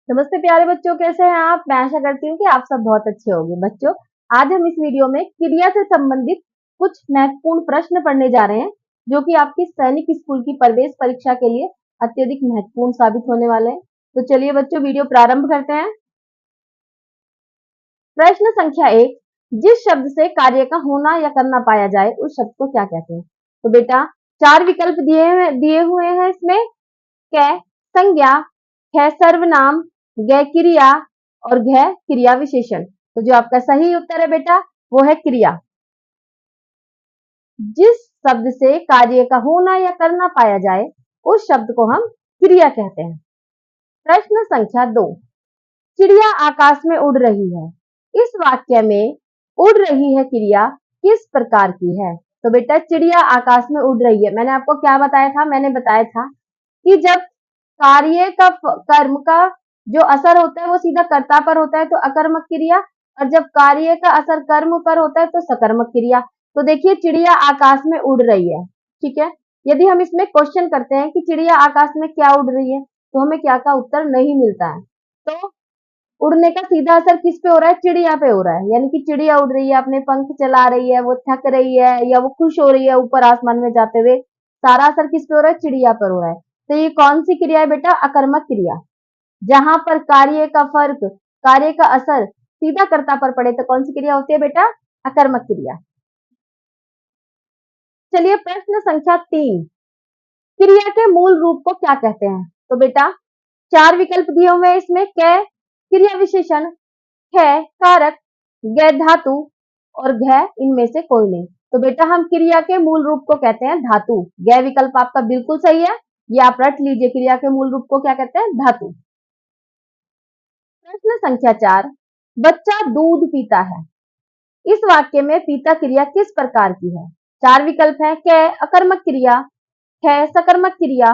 नमस्ते प्यारे बच्चों, कैसे हैं आप? मैं आशा करती हूँ कि आप सब बहुत अच्छे होंगे। बच्चों, आज हम इस वीडियो में क्रिया से संबंधित कुछ महत्वपूर्ण प्रश्न पढ़ने जा रहे हैं, जो कि आपकी सैनिक स्कूल की प्रवेश परीक्षा के लिए अत्यधिक महत्वपूर्ण साबित होने वाले हैं। तो चलिए बच्चों, वीडियो प्रारंभ करते हैं। प्रश्न संख्या 1, जिस शब्द से कार्य का होना या करना पाया जाए, उस शब्द को क्या कहते हैं? तो बेटा, 4 विकल्प दिए हुए हैं इसमें। क संज्ञा, ख सर्वनाम, ग क्रिया और घ क्रिया विशेषण। तो जो आपका सही उत्तर है बेटा, वो है क्रिया। जिस शब्द से कार्य का होना या करना पाया जाए, उस शब्द को हम क्रिया कहते हैं। प्रश्न संख्या 2, चिड़िया आकाश में उड़ रही है। इस वाक्य में उड़ रही है क्रिया किस प्रकार की है? तो बेटा, चिड़िया आकाश में उड़ रही है। मैंने आपको क्या बताया था? मैंने बताया था कि जब कार्य का कर्म का जो असर होता है वो सीधा कर्ता पर होता है तो अकर्मक क्रिया, और जब कार्य का असर कर्म पर होता है तो सकर्मक क्रिया। तो देखिए, चिड़िया आकाश में उड़ रही है, ठीक है। यदि हम इसमें क्वेश्चन करते हैं कि चिड़िया आकाश में क्या उड़ रही है, तो हमें क्या का उत्तर नहीं मिलता है। तो उड़ने का सीधा असर किस पे हो रहा है? चिड़िया पे हो रहा है। यानी कि चिड़िया उड़ रही है, अपने पंख चला रही है, वो थक रही है या वो खुश हो रही है ऊपर आसमान में जाते हुए, सारा असर किस पे हो रहा है? चिड़िया पर हो रहा है। तो ये कौन सी क्रिया है बेटा? अकर्मक क्रिया। जहां पर कार्य का फर्क, कार्य का असर सीधा कर्ता पर पड़े तो कौन सी क्रिया होती है बेटा? अकर्मक क्रिया। चलिए प्रश्न संख्या 3, क्रिया के मूल रूप को क्या कहते हैं? तो बेटा, 4 विकल्प दिए हुए हैं इसमें। क क्रिया विशेषण, ख कारक, ग धातु और घ इनमें से कोई नहीं। तो बेटा, हम क्रिया के मूल रूप को कहते हैं धातु। ग विकल्प आपका बिल्कुल सही है, ये आप रट लीजिए। क्रिया के मूल रूप को क्या कहते हैं? धातु। प्रश्न संख्या 4, बच्चा दूध पीता है। इस वाक्य में पीता क्रिया किस प्रकार की है? 4 विकल्प है। क अकर्मक क्रिया, ख सकर्मक क्रिया,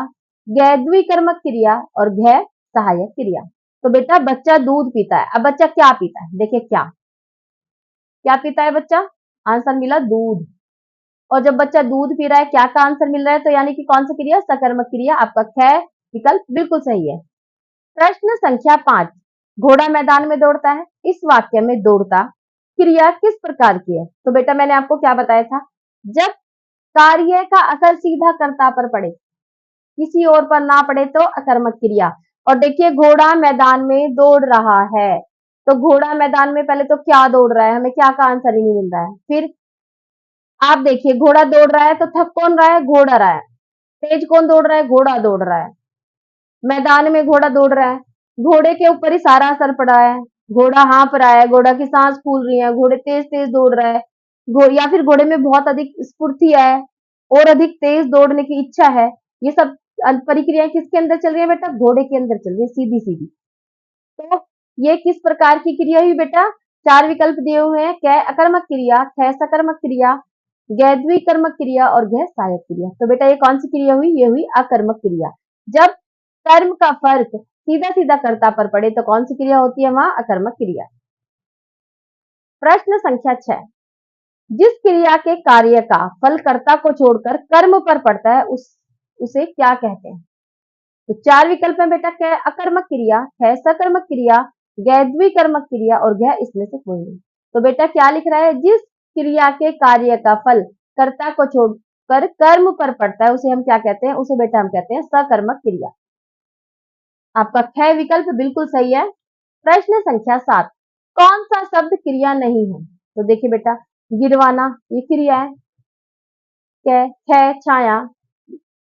ग द्विकर्मक क्रिया और घ सहायक क्रिया। तो बेटा, बच्चा दूध पीता है। अब बच्चा क्या पीता है? देखिए, क्या क्या पीता है बच्चा? आंसर मिला दूध। और जब बच्चा दूध पी रहा है, क्या का आंसर मिल रहा है? तो यानी कि कौन सी क्रिया? सकर्मक क्रिया। आपका ख विकल्प बिल्कुल सही है। प्रश्न संख्या 5, घोड़ा मैदान में दौड़ता है। इस वाक्य में दौड़ता क्रिया किस प्रकार की है? तो बेटा, मैंने आपको क्या बताया था? जब कार्य का असर सीधा कर्ता पर पड़े, किसी और पर ना पड़े तो अकर्मक क्रिया। और देखिए, घोड़ा मैदान में दौड़ रहा है। तो घोड़ा मैदान में पहले तो क्या दौड़ रहा है? हमें क्या का आंसर ही नहीं मिल रहा है। फिर आप देखिए, घोड़ा दौड़ रहा है तो थक कौन रहा है? घोड़ा रहा है। तेज कौन दौड़ रहा है? घोड़ा दौड़ रहा है। मैदान में घोड़ा दौड़ रहा है, घोड़े के ऊपर ही सारा असर पड़ा है। घोड़ा हाँफ रहा है, घोड़ा की सांस फूल रही है, घोड़े तेज तेज दौड़ रहा है, या फिर घोड़े में बहुत अधिक स्फूर्ति है और अधिक तेज दौड़ने की इच्छा है। ये सब परिक्रियाएं किसके अंदर चल रही है बेटा? घोड़े के अंदर चल रही है, सीधी सीधी। तो ये किस प्रकार की क्रिया हुई बेटा? 4 विकल्प दिए हुए हैं। क अकर्मक क्रिया, ख सकर्मक क्रिया, ग द्विकर्मक क्रिया और घ सहायक क्रिया। तो बेटा, ये कौन सी क्रिया हुई? ये हुई अकर्मक क्रिया। जब कर्म का फर्क सीधा सीधा कर्ता पर पड़े तो कौन सी क्रिया होती है? वहां अकर्मक क्रिया। प्रश्न संख्या 6, जिस क्रिया के कार्य का फल कर्ता को छोड़कर कर्म पर पड़ता है, उसे क्या कहते हैं? तो 4 विकल्प है बेटा। क अकर्मक क्रिया, ख सकर्मक क्रिया, ग द्विकर्मक क्रिया और घ इसमें से कोई नहीं। तो बेटा, क्या लिख रहा है? जिस क्रिया के कार्य का फल कर्ता को छोड़कर कर्म पर पड़ता है, उसे हम क्या कहते हैं? उसे बेटा हम कहते हैं सकर्मक क्रिया। आपका ख विकल्प बिल्कुल सही है। प्रश्न संख्या 7, कौन सा शब्द क्रिया नहीं है? तो देखिए बेटा, गिरवाना ये क्रिया है। ख छाया,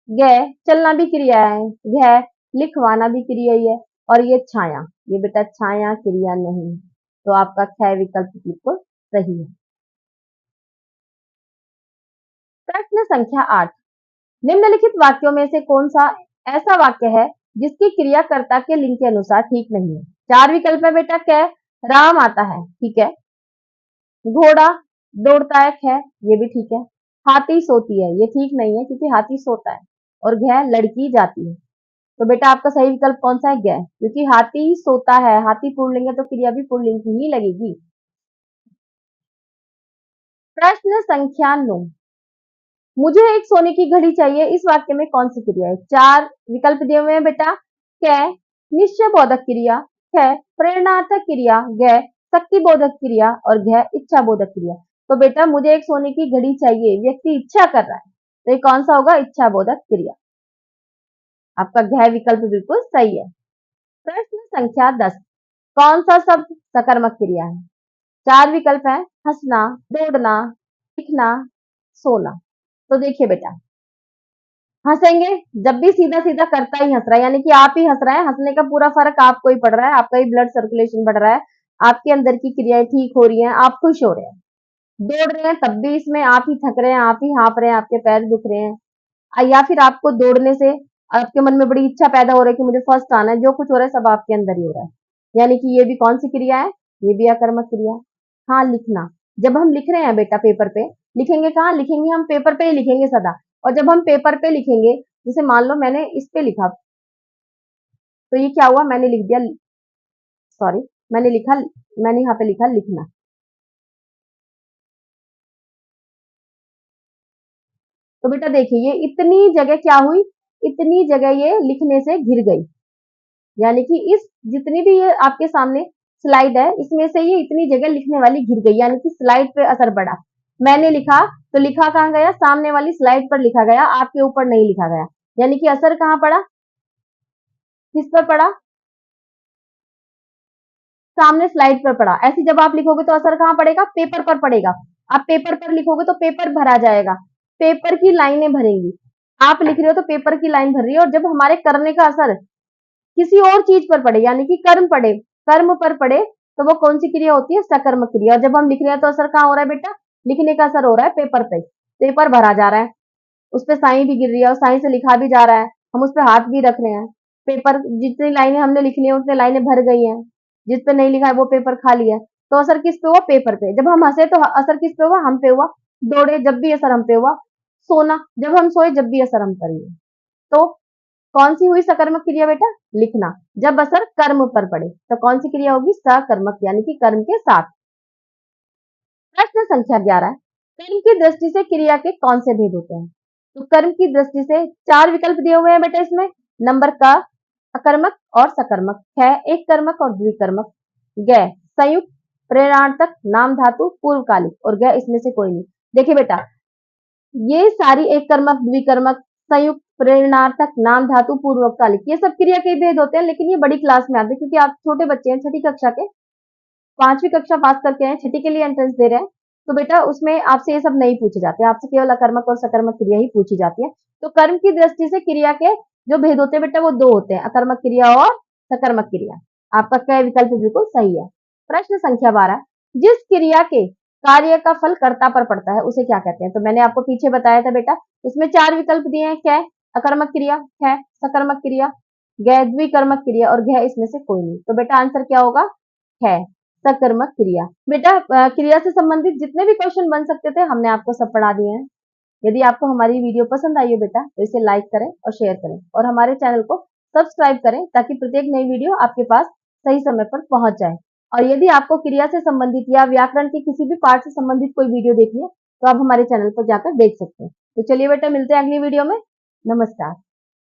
ग चलना भी क्रिया है, घ लिखवाना भी क्रिया ही है और ये छाया, ये बेटा छाया क्रिया नहीं है। तो आपका ख विकल्प बिल्कुल सही है। प्रश्न संख्या 8, निम्नलिखित वाक्यों में से कौन सा ऐसा वाक्य है जिसकी क्रियाकर्ता के लिंग के अनुसार ठीक नहीं है? 4 विकल्प है बेटा। क राम आता है, ठीक है। घोड़ा दौड़ता है, ख ये भी ठीक है। हाथी सोती है, ये ठीक नहीं है क्योंकि हाथी सोता है। और घ लड़की जाती है। तो बेटा, आपका सही विकल्प कौन सा है? ग, क्योंकि हाथी सोता है, हाथी पुल्लिंग है तो क्रिया भी पुल्लिंग की ही लगेगी। प्रश्न संख्या 9, मुझे एक सोने की घड़ी चाहिए। इस वाक्य में कौन सी क्रिया है? 4 विकल्प दिए हुए हैं बेटा। क निश्चय बोधक क्रिया, ख प्रेरणार्थक क्रिया, ग शक्ति बोधक क्रिया और घ इच्छा बोधक क्रिया। तो बेटा मुझे एक सोने की घड़ी चाहिए, व्यक्ति इच्छा कर रहा है, तो ये कौन सा होगा? इच्छा बोधक क्रिया। आपका घ विकल्प बिल्कुल सही है। प्रश्न संख्या 10, कौन सा शब्द सकर्मक क्रिया है? 4 विकल्प है, हंसना, दौड़ना, लिखना, सोना। तो देखिए बेटा, हंसेंगे जब भी सीधा सीधा करता ही हंस रहा है, यानी कि आप ही हंस रहे हैं, हंसने का पूरा फर्क आपको ही पड़ रहा है, आपका ही ब्लड सर्कुलेशन बढ़ रहा है, आपके अंदर की क्रियाएं ठीक हो रही हैं, आप खुश हो रहे हैं। दौड़ रहे हैं तब भी इसमें आप ही थक रहे हैं, आप ही हाँफ रहे हैं, आपके पैर दुख रहे हैं, या फिर आपको दौड़ने से आपके मन में बड़ी इच्छा पैदा हो रही है कि मुझे फर्स्ट आना है, जो कुछ हो रहा है सब आपके अंदर ही हो रहा है, यानी कि ये भी कौन सी क्रिया है? ये भी अकर्मक क्रिया। हाँ, लिखना, जब हम लिख रहे हैं बेटा पेपर पे, लिखेंगे कहाँ? लिखेंगे हम पेपर पे ही लिखेंगे सदा। और जब हम पेपर पे लिखेंगे, जैसे मान लो मैंने इस पे लिखा, तो ये क्या हुआ? मैंने लिख दिया, सॉरी, मैंने लिखा, मैंने यहाँ पे लिखा लिखना। तो बेटा देखिए, ये इतनी जगह क्या हुई? इतनी जगह ये लिखने से घिर गई, यानी कि इस जितनी भी ये आपके सामने स्लाइड है, इसमें से ये इतनी जगह लिखने वाली घिर गई, यानी कि स्लाइड पे असर पड़ा। मैंने लिखा तो लिखा कहाँ गया? सामने वाली स्लाइड पर लिखा गया, आपके ऊपर नहीं लिखा गया, यानी कि असर कहाँ पड़ा? किस पर पड़ा? सामने स्लाइड पर पड़ा। ऐसे जब आप लिखोगे तो असर कहाँ पड़ेगा? पेपर पर पड़ेगा। आप पेपर पर लिखोगे तो पेपर भरा जाएगा, पेपर की लाइनें भरेंगी। आप लिख रहे हो तो पेपर की लाइन भर रही है, और जब हमारे करने का असर किसी और चीज पर पड़े, यानी कि कर्म पड़े, कर्म पर पड़े, तो वो कौन सी क्रिया होती है? सकर्मक क्रिया। और जब हम लिख रहे हैं तो असर कहाँ हो रहा है बेटा? लिखने का असर हो रहा है पेपर पे, पेपर भरा जा रहा है, उस पर साई भी गिर रही है और साई से लिखा भी जा रहा है, हम उस पर हाथ भी रख रहे हैं, पेपर जितनी लाइनें हमने लिखनी है उतनी लाइनें भर गई हैं, जिस पे नहीं लिखा है वो पेपर खाली है। तो असर किस पे हुआ? पेपर पे। जब हम हंसे तो असर किस पे हुआ? हम पे हुआ। दौड़े जब भी असर हम पे हुआ। सोना, जब हम सोए जब भी असर हम पर हुआ। तो कौन सी हुई सकर्मक क्रिया बेटा? लिखना। जब असर कर्म पर पड़े तो कौन सी क्रिया होगी? सकर्मक, यानी कि कर्म के साथ। प्रश्न संख्या 11, कर्म की दृष्टि से क्रिया के कौन से भेद होते हैं? तो कर्म की दृष्टि से 4 विकल्प दिए हुए हैं बेटा इसमें। नंबर क अकर्मक और सकर्मक, है एक कर्मक और द्विकर्मक, ग संयुक्त, प्रेरणार्थक, नाम धातु, पूर्वकालिक और ग इसमें से कोई नहीं। देखिए बेटा, ये सारी एक कर्मक, द्विकर्मक, संयुक्त, प्रेरणार्थक, नाम धातु, पूर्वकालिक, ये सब क्रिया के भेद होते हैं, लेकिन ये बड़ी क्लास में आते हैं क्योंकि आप छोटे बच्चे हैं, छठी कक्षा के, 5वीं कक्षा पास करके आए, छठी के लिए एंट्रेंस दे रहे हैं, तो बेटा उसमें आपसे ये सब नहीं पूछे जाते, आपसे केवल अकर्मक और सकर्मक क्रिया ही पूछी जाती है। तो कर्म की दृष्टि से क्रिया के जो भेद होते हैं बेटा वो 2 होते हैं, अकर्मक क्रिया और सकर्मक क्रिया। आपका क्या विकल्प बिल्कुल सही है। प्रश्न संख्या 12, जिस क्रिया के कार्य का फल कर्ता पर पड़ता है उसे क्या कहते हैं? तो मैंने आपको पीछे बताया था बेटा, इसमें 4 विकल्प दिए हैं, क्या? अकर्मक क्रिया, है सकर्मक क्रिया, गैर द्विकर्मक क्रिया और घ इसमें से कोई नहीं। तो बेटा आंसर क्या होगा? है सकर्मक क्रिया। बेटा क्रिया से संबंधित जितने भी क्वेश्चन बन सकते थे हमने आपको सब पढ़ा दिए हैं। यदि आपको हमारी वीडियो पसंद आई हो बेटा तो इसे लाइक करें और शेयर करें और हमारे चैनल को सब्सक्राइब करें ताकि प्रत्येक नई वीडियो आपके पास सही समय पर पहुंच जाए। और यदि आपको क्रिया से संबंधित या व्याकरण के किसी भी पार्ट से संबंधित कोई वीडियो देखनी है तो आप हमारे चैनल पर जाकर देख सकते हैं। तो चलिए बेटा मिलते हैं अगली वीडियो में। नमस्कार।